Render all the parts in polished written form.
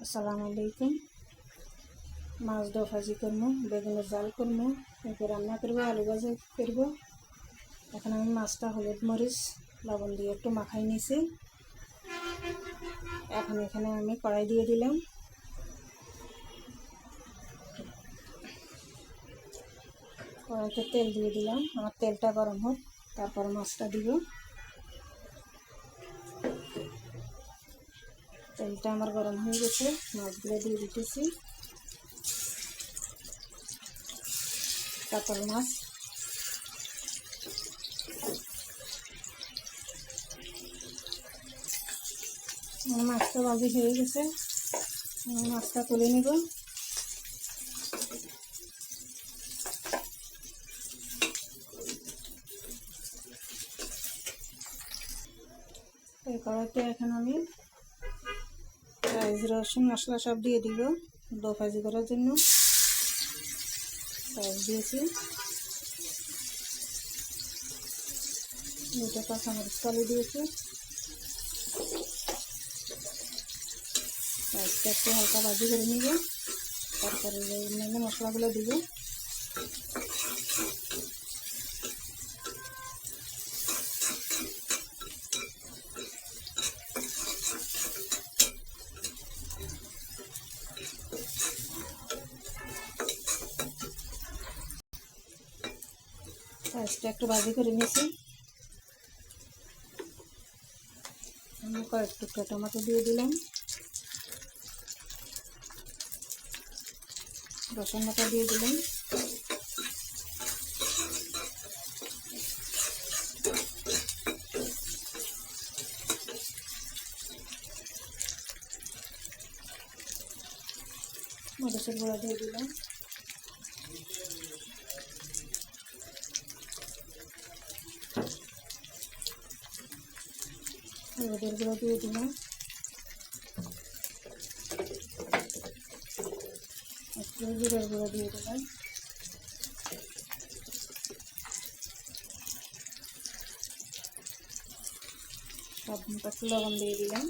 আসসালামু আলাইকুম। মাছ দো ভাজি করবো, বেগুনের জাল করবো, এরপর রান্না করবো, আলু ভাজি করবো। এখন আমি মাছটা হলুদ মরিচ লবণ দিয়ে একটু মাখাই নিয়েছি। এখন এখানে আমি কড়াই দিয়ে দিলাম। কড়াইতে তেল দিয়ে দিলাম। আমার তেলটা গরম হোক, তারপর মাছটা দিব। তেলটা আমার গরম হয়ে গেছে, মাছগুলো দিয়ে দিতেছি। কাতল মাছ, মাছটা ভাজি হয়ে গেছে, মাছটা তুলে নেব। এই কড়াইতে এখন আমি পেঁয়াজ রসুন মশলা সব দিয়ে দিব দো ভাজি করার জন্য। পেঁয়াজ দিয়েছি, দুটো কাঁচামরিচ কালি দিয়েছি। পেঁয়াজটা একটু হালকা ভাজি করে নিব, তারপরে অন্যান্য মশলাগুলো দিব। পেঁয়াজটা একটু ভাজি করে নিয়েছি। আমি কয়েক টুকরা টমেটো দিয়ে দিলাম, রসুন বাটা দিয়ে দিলাম, মরিচের গুঁড়া দিয়ে দিলাম, হলুদের গুঁড়া দিয়ে দিলাম, একটু জিরার গুঁড়া দিয়ে দিলাম, স্বাদ মতো একটু লবণ দিয়ে দিলাম।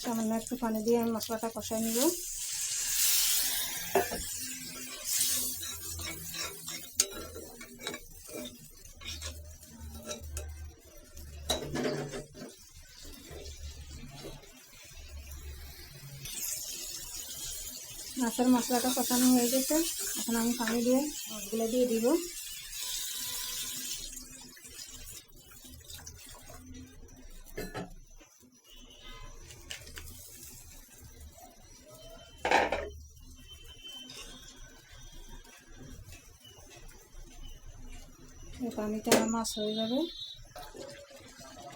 সামান্য একটু পানি দিয়ে আমি মশলাটা কষাই নিব। মাছের মশলাটা কষানো হয়ে গেছে, এখন আমি পানি দিয়ে মাছগুলো দিয়ে দিব। এই পানিতে আমার মাছ হয়ে যাবে।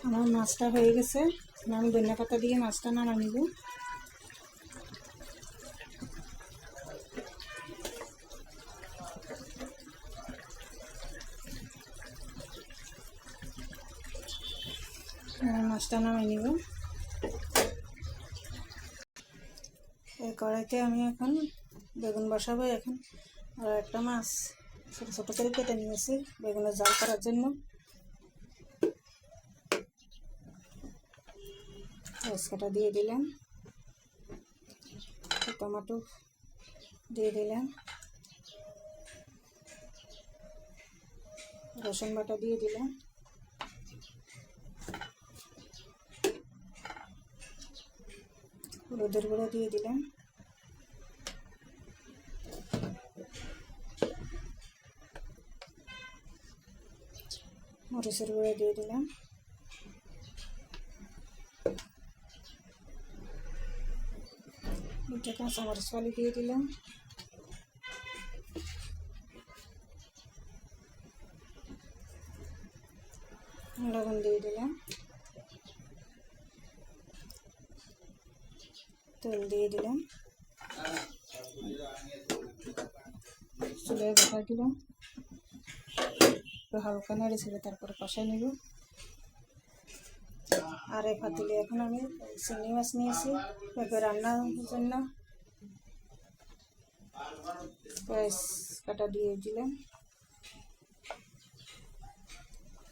আমার মাছটা হয়ে গেছে, আমি ধনিয়া পাতা দিয়ে মাছটা নাড়া নিব। মাছটা নামাই নিব। এই কড়াইতে আমি এখন বেগুন বসাবো। এখন আর একটা মাছ ছোটো ছোটো করে কেটে নিয়েছি বেগুনের জাল করার জন্য। পেঁয়াজটা দিয়ে দিলাম, টমেটো দিয়ে দিলাম, রসুন বাটা দিয়ে দিলাম, হলুদের গুঁড়ো দিয়ে দিলাম, মরিচের গুঁড়ো দিয়ে দিলাম, দুটো কাঁচামরিচ ফালি দিয়ে দিলাম, লবণ দিয়ে দিলাম, তেল দিয়ে দিলাম, চুলায় বসাই দিলাম, একটু হালকা নেড়ে ছেড়ে তারপরে কষাই নেব। আর এই পাতিলে এখন আমি চিংড়ি মাছ নিয়েছি পেঁপে রান্নার জন্য। পেঁয়াজ কাটা দিয়ে দিলাম,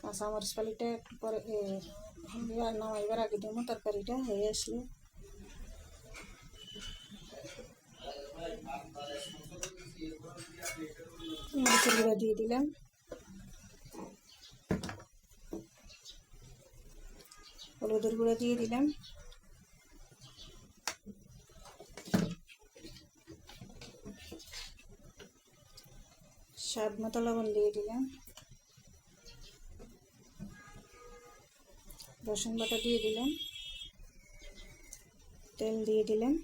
কাঁচামরিচ ফালিটা একটু পরে নামাইবার আগে দেবো, তরকারিটা হয়ে আসলে মরিচের গুঁড়া দিয়ে দিলাম, হলুদের গুঁড়া দিয়ে দিলাম, স্বাদ মতো লবণ দিয়ে দিলাম, রসুন বাটা দিয়ে দিলাম, তেল দিয়ে দিলাম,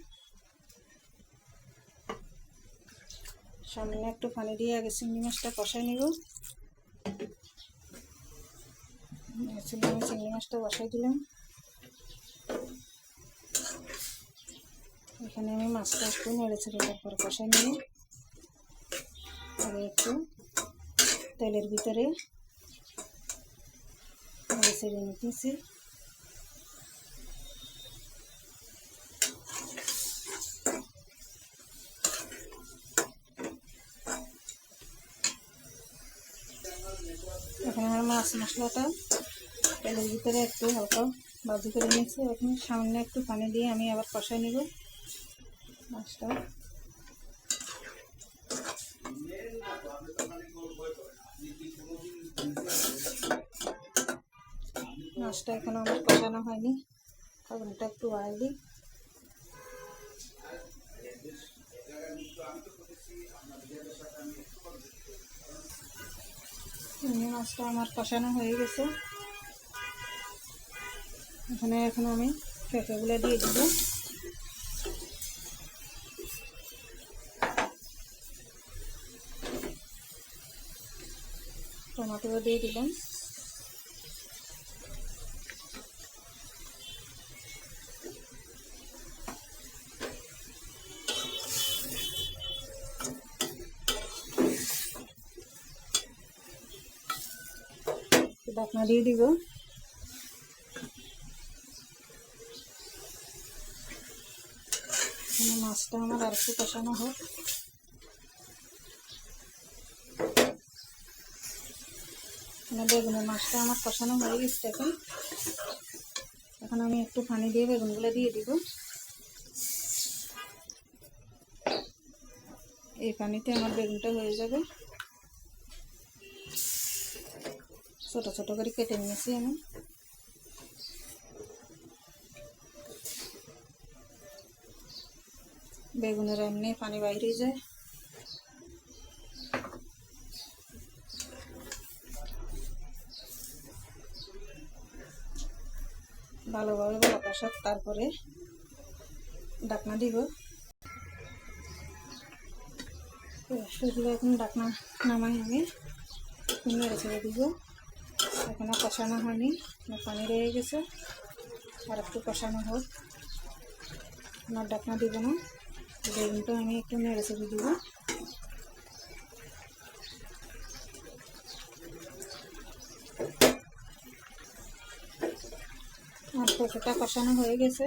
সামনে একটু পানি দিয়ে আগে চিংড়ি মাছটা কষাই নিব। চিংড়ি মাছটা বসাই দিলাম। এখানে আমি মাছটা একটু নেড়ে ছেড়ে তারপরে কষাই নিব। আগে একটু তেলের ভিতরে নেড়ে ছেড়ে নিতেছি। এখানে আমার মাছ মশলাটা তেলের ভিতরে একটু হালকা ভাজি করে নিয়েছি। এখন সামনে একটু পানি দিয়ে আমি আবার কষাই নিব মাছটা। মাছটা এখনো আমার কষানো হয়নি, আগুনটা একটু বাড়াই দিই। মাছটা আমার কষানো হয়ে গেছে। এখানে এখন আমি পেঁপেগুলো দিয়ে দিব, টমেটো দিয়ে দিলাম, ঢাকনা দিয়ে দিব। মাছটা আমার আর একটু কষানো হোক। বেগুনের মাছটা আমার কষানো হয়ে গেছে। এখন আমি একটু পানি দিয়ে বেগুনগুলো দিয়ে দিব। এই পানিতে আমার বেগুনটা হয়ে যাবে। ছোট ছোট করে কেটে নিয়েছি আমি। বেগুনের এমনি পানি বাইরে যায়। ভালোভাবে কষাক, তারপরে ঢাকনা দিব। সেগুলো এখন ঢাকনা নামাই আমি নেড়ে ছেড়ে দিব। এখানে কষানো হয়নি, পানি রয়ে গেছে, আর একটু কষানো হোক। আমার ঢাকনা দিব না, বেগুনটা আমি একটু নেড়ে ছেড়ে দিব। আর পেঁপেটা কষানো হয়ে গেছে।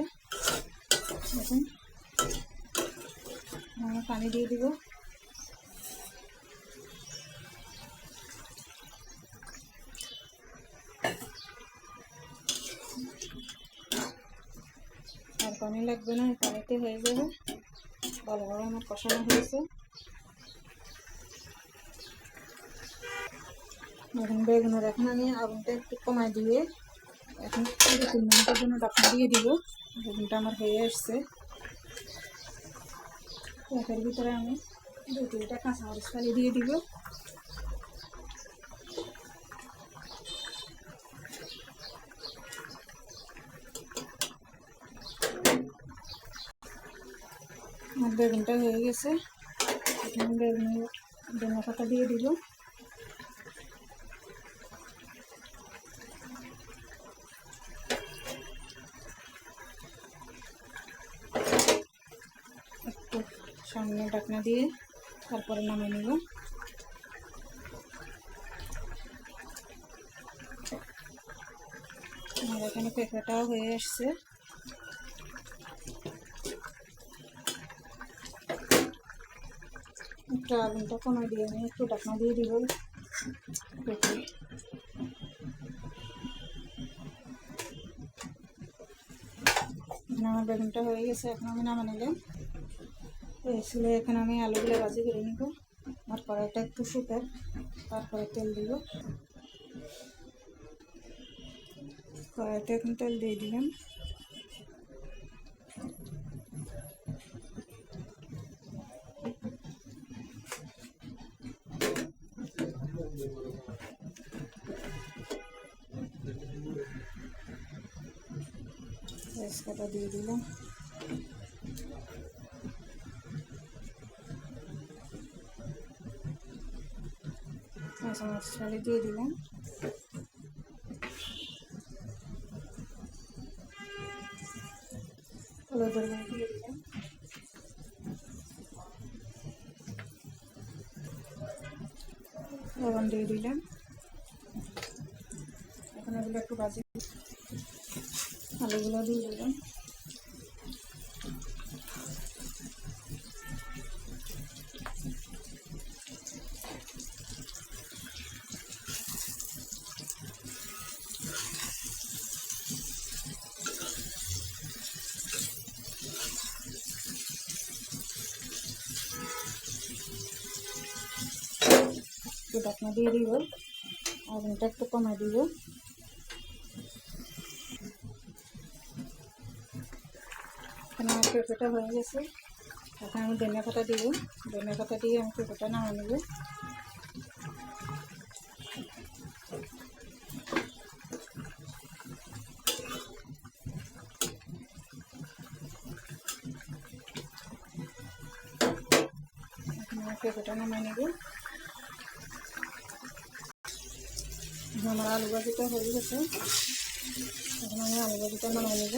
এখন আমি পানি দিয়ে দিব। আর পানি লাগবে না, পানিতে হয়ে যাবে। ভালোভাবে আমার কষানো হয়েছে। এখন বেগুনের এখন আমি আগুনটা একটু কমাই দিয়ে এখন 2-3 মিনিটের জন্য ঢাকনা দিয়ে দিব। বেগুনটা আমার হয়ে আসছে। এর ভিতরে আমি 2-3টা কাঁচামরিচ ফালি দিয়ে দিব। আমার বেগুনটা হয়ে গেছে। এখন বেগুনের ধনিয়া পাতা দিয়ে দিব। একটু সামনে ঢাকনা দিয়ে তারপরে নামিয়ে নিব। আমার এখানে পেঁপেটাও হয়ে আসছে। একটু আগুনটা কমাই দিয়ে আমি একটু ঢাকনা দিয়ে দিব। পেঁপে আমার বেগুনটা হয়ে গেছে, এখন আমি নামা নিলাম। এসলে এখন আমি আলুগুলো ভাজি করে নিব। আর কড়াইটা একটু শুকার, তারপরে তেল দিব। কড়াইতে এখন তেল দিয়ে দিলাম। তেজপাতা দিয়ে দিলাম। কাঁচা মশলা দিয়ে দিলাম। হলুদের গুঁড়ো দিয়ে দিলাম। লবণ দিয়ে দিলাম। এখন এগুলো একটু ভাজি, আলুগুলো দিয়ে দিলাম। একটু ঢাকনা দিয়ে দিব, আগুনটা একটু কমাই দিব। এখানে আমার পেঁপেটা হয়ে গেছে। এখন আমি ধনিয়া পাতা দিব। ধনিয়া পাতা দিয়ে আমি পেঁপেটা নামিয়ে নেব। এখন আমি পেঁপেটা নামিয়ে নেব। আমার আলু ভাজিটা হয়ে গেছে। এখন আমি আলু ভাজিটা নামিয়ে নেব।